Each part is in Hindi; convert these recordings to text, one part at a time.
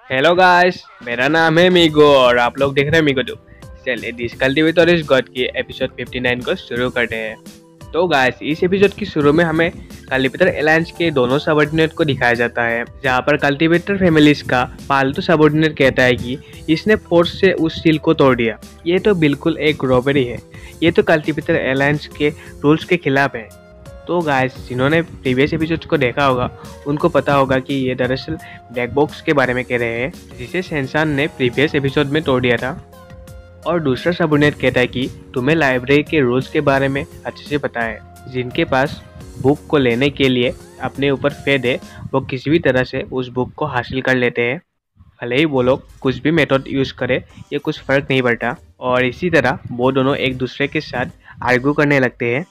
हेलो गाइस, मेरा नाम है मीगो और आप लोग देख रहे हैं मीगो टू। चलिए दिस कल्टीवेटर इज गॉड की एपिसोड 59 को शुरू करते हैं। तो गाइस, इस एपिसोड की शुरू में हमें कल्टीवेटर एलायंस के दोनों सबऑर्डिनेट को दिखाया जाता है, जहां पर कल्टीवेटर फैमिलीज का पालतू सबऑर्डिनेट कहता है कि इसने फोर्स से उस सील को तोड़ दिया। ये तो बिल्कुल एक रॉबरी है, ये तो कल्टीवेटर एलायंस के रूल्स के खिलाफ है। तो गाइस, जिन्होंने प्रीवियस एपिसोड को देखा होगा उनको पता होगा कि ये दरअसल ब्लैक बॉक्स के बारे में कह रहे हैं, जिसे सेंसान ने प्रीवियस एपिसोड में तोड़ दिया था। और दूसरा सबऑर्डिनेट कहता है कि तुम्हें लाइब्रेरी के रूल्स के बारे में अच्छे से पता है। जिनके पास बुक को लेने के लिए अपने ऊपर फेद है, वो किसी भी तरह से उस बुक को हासिल कर लेते हैं। भले ही वो लोग कुछ भी मेथड यूज़ करें, ये कुछ फ़र्क नहीं पड़ता। और इसी तरह वो दोनों एक दूसरे के साथ आर्ग्यू करने लगते हैं।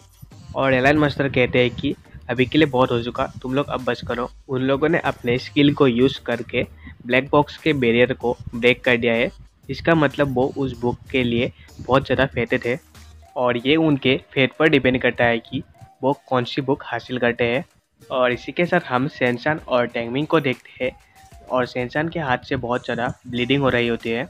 और एलन मास्टर कहते हैं कि अभी के लिए बहुत हो चुका, तुम लोग अब बस करो। उन लोगों ने अपने स्किल को यूज़ करके ब्लैक बॉक्स के बैरियर को ब्रेक कर दिया है। इसका मतलब वो उस बुक के लिए बहुत ज़्यादा फेते थे, और ये उनके फेट पर डिपेंड करता है कि वो कौन सी बुक हासिल करते हैं। और इसी के साथ हम सेंसान और टैंगमिंग को देखते हैं, और सेंसान के हाथ से बहुत ज़्यादा ब्लीडिंग हो रही होती है।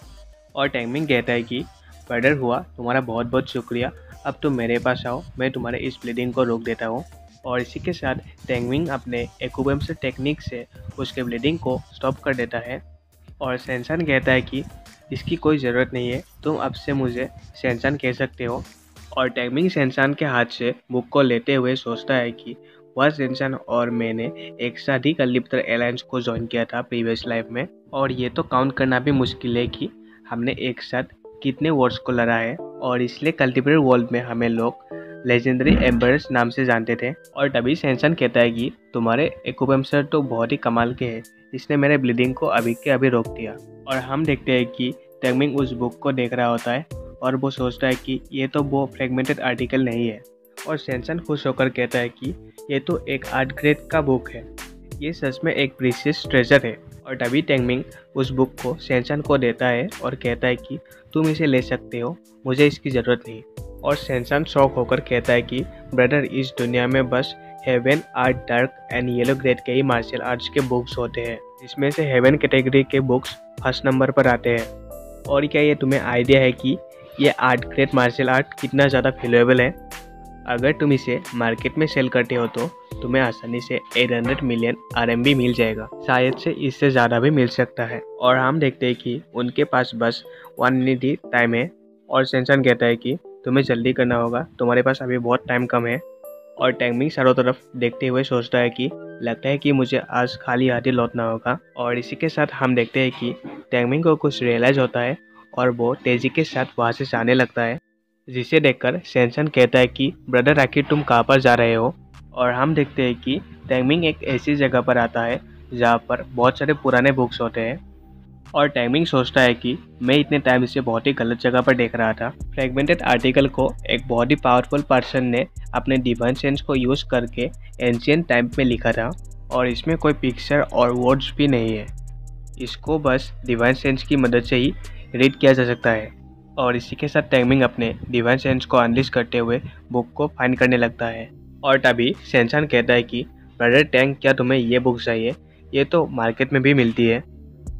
और टैंगमिंग कहता है कि मर्डर हुआ, तुम्हारा बहुत बहुत शुक्रिया, अब तुम मेरे पास आओ, मैं तुम्हारे इस ब्लीडिंग को रोक देता हूँ। और इसी के साथ टैंगमिंग अपने एक्यूबेम्सर टेक्निक से उसके ब्लीडिंग को स्टॉप कर देता है। और सेंसान कहता है कि इसकी कोई ज़रूरत नहीं है, तुम अब से मुझे सेंसान कह सकते हो। और टैंगमिंग सेंसान के हाथ से बुक को लेते हुए सोचता है कि वह सेंसान और मैंने एक साथ ही कल्टीवेटर एलायंस को ज्वाइन किया था प्रीवियस लाइफ में। और ये तो काउंट करना भी मुश्किल है कि हमने एक साथ कितने वॉर्स को लड़ा है। और इसलिए कल्टीवेटर वर्ल्ड में हमें लोग लेजेंडरी एम्बरर्स नाम से जानते थे। और तभी सेंसान कहता है कि तुम्हारे एक्यूबेम्सर तो बहुत ही कमाल के हैं, इसने मेरे ब्लीडिंग को अभी के अभी रोक दिया। और हम देखते हैं कि टैंगमिंग उस बुक को देख रहा होता है, और वो सोचता है कि ये तो वो फ्रेगमेंटेड आर्टिकल नहीं है। और सेंसान खुश होकर कहता है कि ये तो एक आर्ट ग्रेड का बुक है, ये सच में एक प्रीशियस ट्रेजर है। और तभी टैंगमिंग उस बुक को सेंसान को देता है और कहता है कि तुम इसे ले सकते हो, मुझे इसकी ज़रूरत नहीं। और सेंसान शॉक होकर कहता है कि ब्रदर, इस दुनिया में बस heaven, art, dark and yellow grade के ही मार्शल आर्ट्स के बुक्स होते हैं। इसमें से हेवन कैटेगरी के बुक्स फर्स्ट नंबर पर आते हैं। और क्या ये तुम्हें आइडिया है कि ये आर्ट ग्रेड मार्शल आर्ट कितना ज़्यादा वैल्यूएबल है? अगर तुम इसे मार्केट में सेल करते हो तो तुम्हें आसानी से 800 मिलियन RMB मिल जाएगा, शायद से इससे ज़्यादा भी मिल सकता है। और हम देखते हैं कि उनके पास बस 1 मिनट ही टाइम है। और सेंसान कहता है कि तुम्हें जल्दी करना होगा, तुम्हारे पास अभी बहुत टाइम कम है। और टैंगमिंग चारों तरफ देखते हुए सोचता है कि लगता है कि मुझे आज खाली हाथ ही लौटना होगा। और इसी के साथ हम देखते हैं कि टैंगमिंग को कुछ रियलाइज़ होता है और वो तेज़ी के साथ वहाँ से जाने लगता है, जिसे देखकर सेंसान कहता है कि ब्रदर, आखिर तुम कहाँ पर जा रहे हो? और हम देखते हैं कि टैंगमिंग एक ऐसी जगह पर आता है जहाँ पर बहुत सारे पुराने बुक्स होते हैं। और टैंगमिंग सोचता है कि मैं इतने टाइम से बहुत ही गलत जगह पर देख रहा था। फ्रेगमेंटेड आर्टिकल को एक बहुत ही पावरफुल पर्सन ने अपने डिवाइन सेंस को यूज़ करके एंशिएंट टाइम में लिखा था, और इसमें कोई पिक्चर और वर्ड्स भी नहीं है। इसको बस डिवाइन सेंस की मदद से ही रीड किया जा सकता है। और इसी के साथ टैंगमिंग अपने डिवाइन सेंस को अनलिश करते हुए बुक को फाइंड करने लगता है। और तभी सेंसान कहता है कि ब्रदर टैंग, क्या तुम्हें ये बुक चाहिए? ये तो मार्केट में भी मिलती है।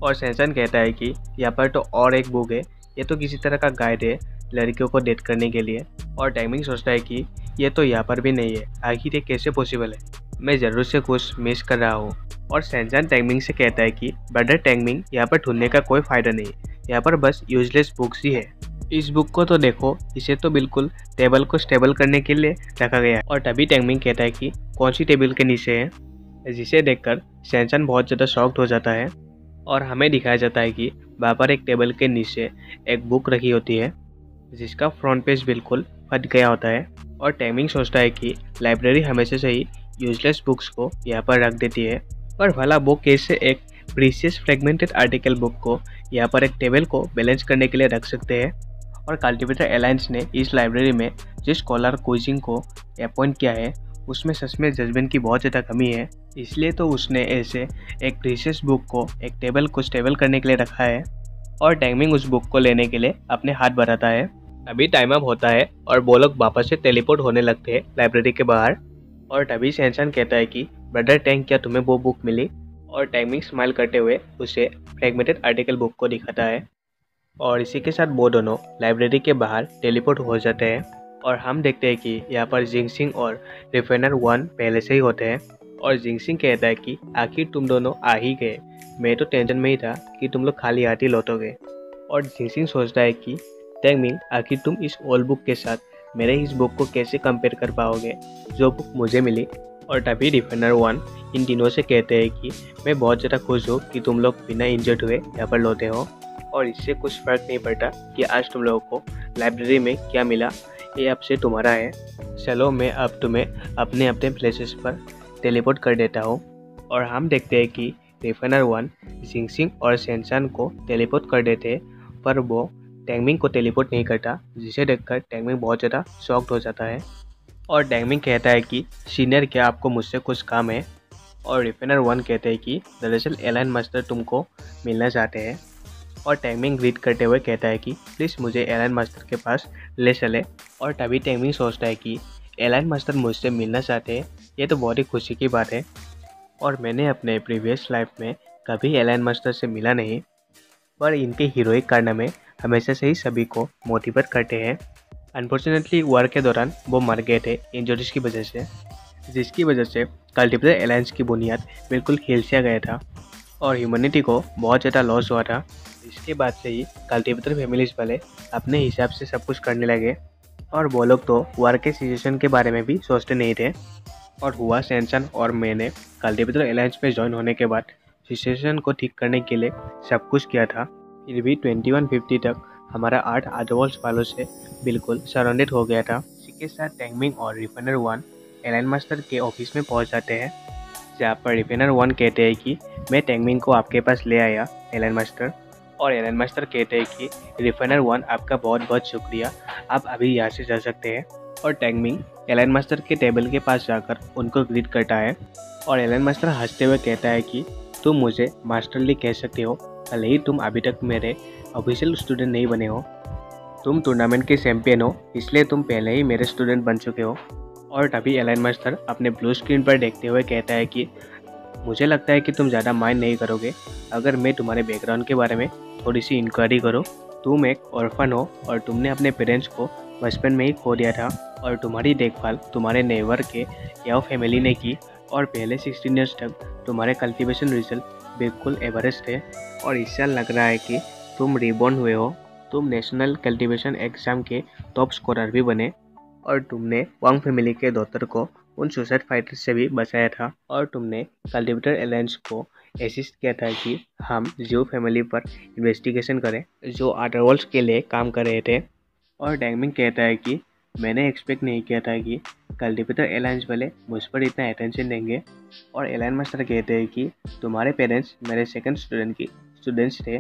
और सेंसान कहता है कि यहाँ पर तो और एक बुक है, ये तो किसी तरह का गाइड है लड़कियों को डेट करने के लिए। और टैंगमिंग सोचता है कि ये तो यहाँ पर भी नहीं है, आखिर ये कैसे पॉसिबल है? मैं ज़रूर से कुछ मिस कर रहा हूँ। और सेंसान टैंगमिंग से कहता है कि ब्रदर टैंगमिंग, यहाँ पर ढूंढने का कोई फ़ायदा नहीं, यहाँ पर बस यूजलेस बुक्स ही है। इस बुक को तो देखो, इसे तो बिल्कुल टेबल को स्टेबल करने के लिए रखा गया है। और तभी टैंगमिंग कहता है कि कौन सी टेबल के नीचे है? जिसे देखकर सेंसान बहुत ज़्यादा शॉक्ड हो जाता है। और हमें दिखाया जाता है कि वहाँ पर एक टेबल के नीचे एक बुक रखी होती है, जिसका फ्रंट पेज बिल्कुल फट गया होता है। और टैंगमिंग सोचता है कि लाइब्रेरी हमेशा से ही यूजलेस बुक्स को यहाँ पर रख देती है, पर भला वो कैसे एक प्रीशियस फ्रेगमेंटेड आर्टिकल बुक को यहाँ पर एक टेबल को बैलेंस करने के लिए रख सकते हैं? और कल्टीवेटर एलायंस ने इस लाइब्रेरी में जिस स्कॉलर क्विजिंग को अपॉइंट किया है, उसमें सच में जजमेंट की बहुत ज़्यादा कमी है, इसलिए तो उसने ऐसे एक प्रीशियस बुक को एक टेबल को स्टेबल करने के लिए रखा है। और टैंगमिंग उस बुक को लेने के लिए अपने हाथ बढ़ाता है। अभी टाइम अप होता है और वो लोग वापस से टेलीपोर्ट होने लगते हैं लाइब्रेरी के बाहर। और तभी सेंसान कहता है कि ब्रदर टैंग, क्या तुम्हें वो बुक मिली? और टैंगमिंग स्माइल करते हुए उसे फ्रेगमेंटेड आर्टिकल बुक को दिखाता है और इसी के साथ वो दोनों लाइब्रेरी के बाहर टेलीपोर्ट हो जाते हैं और हम देखते हैं कि यहाँ पर जिंगसिंग और रिफाइनर 1 पहले से ही होते हैं और जिंगसिंग कहता है कि आखिर तुम दोनों आ ही गए, मैं तो टेंशन में ही था कि तुम लोग खाली हाथ ही लौटोगे। और जिंगसिंग सोचता है कि टैंगमिंग आखिर तुम इस ओल्ड बुक के साथ मेरे इस बुक को कैसे कंपेयर कर पाओगे जो बुक मुझे मिली। और तभी रिफाइनर 1 इन तीनों से कहते हैं कि मैं बहुत ज़्यादा खुश हूँ कि तुम लोग बिना इंजर्ड हुए यहाँ पर लौटे हो और इससे कुछ फ़र्क नहीं पड़ता कि आज तुम लोगों को लाइब्रेरी में क्या मिला, ये अब से तुम्हारा है। चलो मैं अब तुम्हें अपने अपने प्लेसेस पर टेलीपोर्ट कर देता हूँ। और हम देखते हैं कि रिफाइनर 1 जिंगसिंग और सेंसान को टेलीपोर्ट कर देते हैं पर वो टैंगमिंग को टेलीपोर्ट नहीं करता, जिसे देखकर टैंगमिंग बहुत ज़्यादा शॉक्ड हो जाता है और टैंगमिंग कहता है कि सीनियर क्या आपको मुझसे कुछ काम है। और रिफाइनर 1 कहते हैं कि दरअसल एलाइन मास्टर तुमको मिलना चाहते हैं और टैंगमिंग ग्रीट करते हुए कहता है कि प्लीज़ मुझे एलाइन मास्टर के पास ले चले। और तभी टैंगमिंग सोचता है कि एलाइन मास्टर मुझसे मिलना चाहते हैं, ये तो बहुत ही खुशी की बात है और मैंने अपने प्रीवियस लाइफ में कभी एलाइन मास्टर से मिला नहीं, पर इनके हीरोइक कारनामे हमेशा से ही सभी को मोटिवेट करते हैं। अनफॉर्चुनेटली वॉर के दौरान वो मर गए थे इंजरीज की वजह से, जिसकी वजह से कल्टिवेटर अलायंस की बुनियाद बिल्कुल हिल सा गया था और ह्यूमैनिटी को बहुत ज़्यादा लॉस हुआ था। इसके बाद से ही कल्टिवेटर फैमिलीज वाले अपने हिसाब से सब कुछ करने लगे और वो लोग तो वॉर के सिचुएशन के बारे में भी सोचते नहीं थे। और हुआ सेंसन और मैंने कल्टिवेटर अलायंस में ज्वाइन होने के बाद सिचुएशन को ठीक करने के लिए सब कुछ किया था। फिर भी 2150 तक हमारा 8 अदरवर्ल्ड्स वालों से बिल्कुल सराउंडेड हो गया था। इसी के साथ टैंगमिंग और रिफाइनर 1 एलाइन मास्टर के ऑफिस में पहुंच जाते हैं, जहाँ पर रिफाइनर 1 कहते हैं कि मैं टैंगमिंग को आपके पास ले आया एलाइन मास्टर। और एलाइन मास्टर कहते हैं कि रिफाइनर 1 आपका बहुत बहुत शुक्रिया, आप अभी यहाँ से जा सकते हैं। और टैंगमिंग एलाइन मास्टर के टेबल के पास जाकर उनको ग्रीट करता है और एलाइन मास्टर हंसते हुए कहता है कि तुम मुझे मास्टर ली कह सकते हो, भले ही तुम अभी तक मेरे ऑफिशियल स्टूडेंट नहीं बने हो। तुम टूर्नामेंट के चैंपियन हो, इसलिए तुम पहले ही मेरे स्टूडेंट बन चुके हो। और तभी एलाइन मास्टर अपने ब्लू स्क्रीन पर देखते हुए कहता है कि मुझे लगता है कि तुम ज़्यादा माइंड नहीं करोगे अगर मैं तुम्हारे बैकग्राउंड के बारे में थोड़ी सी इंक्वायरी करूँ। तुम एक ऑर्फन हो और तुमने अपने पेरेंट्स को बचपन में ही खो दिया था और तुम्हारी देखभाल तुम्हारे नेबर के याओ फैमिली ने की और पहले 16 ईयर्स तक तुम्हारे कल्टीवेशन रिजल्ट बिल्कुल एवरेज थे। और इस साल लग रहा है कि तुम रिबॉर्न हुए हो, तुम नेशनल कल्टीवेशन एग्ज़ाम के टॉप स्कोरर भी बने और तुमने वांग फैमिली के डॉटर को उन सुसाइड फाइटर्स से भी बचाया था और तुमने कल्टीवेटर अलायंस को असिस्ट किया था कि हम जियो फैमिली पर इन्वेस्टिगेशन करें जो अदरवर्ल्ड्स के लिए काम कर रहे थे। और टैंगमिंग कहता है कि मैंने एक्सपेक्ट नहीं किया था कि कल्टीवेटर अलायंस वाले मुझ पर इतना अटेंशन देंगे। और एलाइन मास्टर कहते हैं कि तुम्हारे पेरेंट्स मेरे सेकंड स्टूडेंट्स थे,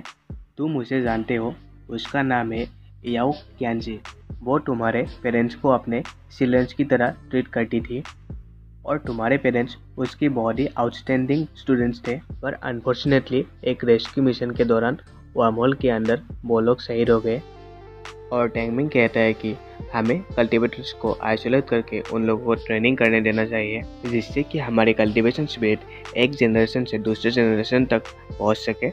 तुम उसे जानते हो, उसका नाम है याओ क्यानजी। वो तुम्हारे पेरेंट्स को अपने चिल्ड्रंस की तरह ट्रीट करती थी और तुम्हारे पेरेंट्स उसकी बहुत ही आउटस्टैंडिंग स्टूडेंट्स थे। पर अनफॉर्चुनेटली एक रेस्क्यू मिशन के दौरान वर्महोल के अंदर वो लोग शहीद हो गए। और टैंगमिंग कहता है कि हमें कल्टीवेटर्स को आइसोलेट करके उन लोगों को ट्रेनिंग करने देना चाहिए, जिससे कि हमारी कल्टीवेशन स्पीड एक जनरेशन से दूसरे जनरेशन तक पहुंच सके।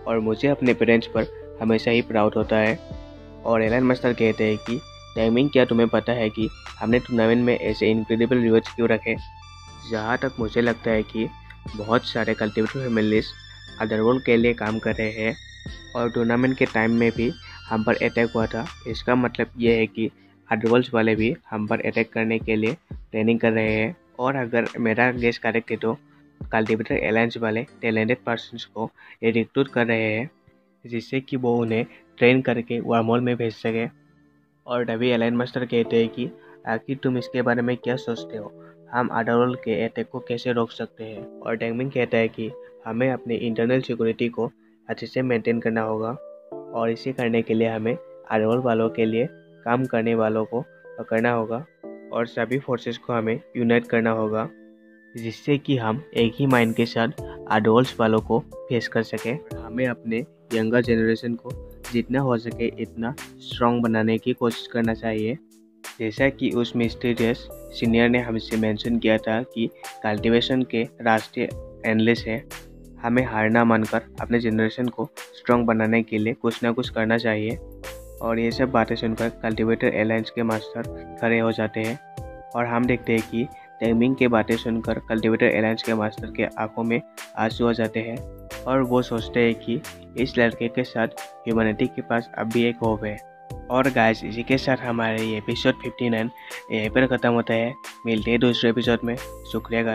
और मुझे अपने पेरेंट्स पर हमेशा ही प्राउड होता है। और एलाइन मास्टर कहते हैं कि टैंगमिंग क्या तुम्हें पता है कि हमने टूर्नामेंट में ऐसे इनक्रेडिबल रिवॉर्ड्स क्यों रखे। जहाँ तक मुझे लगता है कि बहुत सारे कल्टीवेटर फैमिलीज अदरवर्ल्ड के लिए काम कर रहे हैं और टूर्नामेंट के टाइम में भी हम पर अटैक हुआ था। इसका मतलब ये है कि अदरवर्ल्ड्स वाले भी हम पर अटैक करने के लिए ट्रेनिंग कर रहे हैं। और अगर मेरा गेस करेक्ट है तो कल्टीवेटर अलायंस वाले टैलेंटेड पर्सन्स को ये रिक्रूट कर रहे हैं, जिससे कि वो उन्हें ट्रेन करके वर्महोल में भेज सके। और तभी एलाइन मास्टर कहते हैं कि आखिर तुम इसके बारे में क्या सोचते हो, हम अदरवर्ल्ड के अटैक को कैसे रोक सकते हैं। और टैंगमिंग कहता है कि हमें अपनी इंटरनल सिक्योरिटी को अच्छे से मेंटेन करना होगा और इसे करने के लिए हमें अदरवर्ल्ड वालों के लिए काम करने वालों को पकड़ना होगा और सभी फोर्सेस को हमें यूनाइट करना होगा, जिससे कि हम एक ही माइंड के साथ अदरवर्ल्ड्स वालों को फेस कर सकें। हमें अपने यंगर जनरेशन को जितना हो सके इतना स्ट्रॉन्ग बनाने की कोशिश करना चाहिए। जैसा कि उस मिस्टीरियस सीनियर ने हमसे मेंशन किया था कि कल्टीवेशन के रास्ते एंडलेस है, हमें हार ना मानकर अपने जनरेशन को स्ट्रॉन्ग बनाने के लिए कुछ ना कुछ करना चाहिए। और ये सब बातें सुनकर कल्टीवेटर एलायंस के मास्टर खड़े हो जाते हैं और हम देखते हैं कि टेंगमिंग की बातें सुनकर कल्टीवेटर एलायंस के मास्टर के आंखों में आंसू आ जाते हैं और वो सोचते हैं कि इस लड़के के साथ ह्यूमैनिटी के पास अब भी एक होप है। और गाइस, इसी के साथ हमारे ये एपिसोड 59 यहीं पर ख़त्म होता है। मिलते हैं दूसरे एपिसोड में। शुक्रिया गाइस।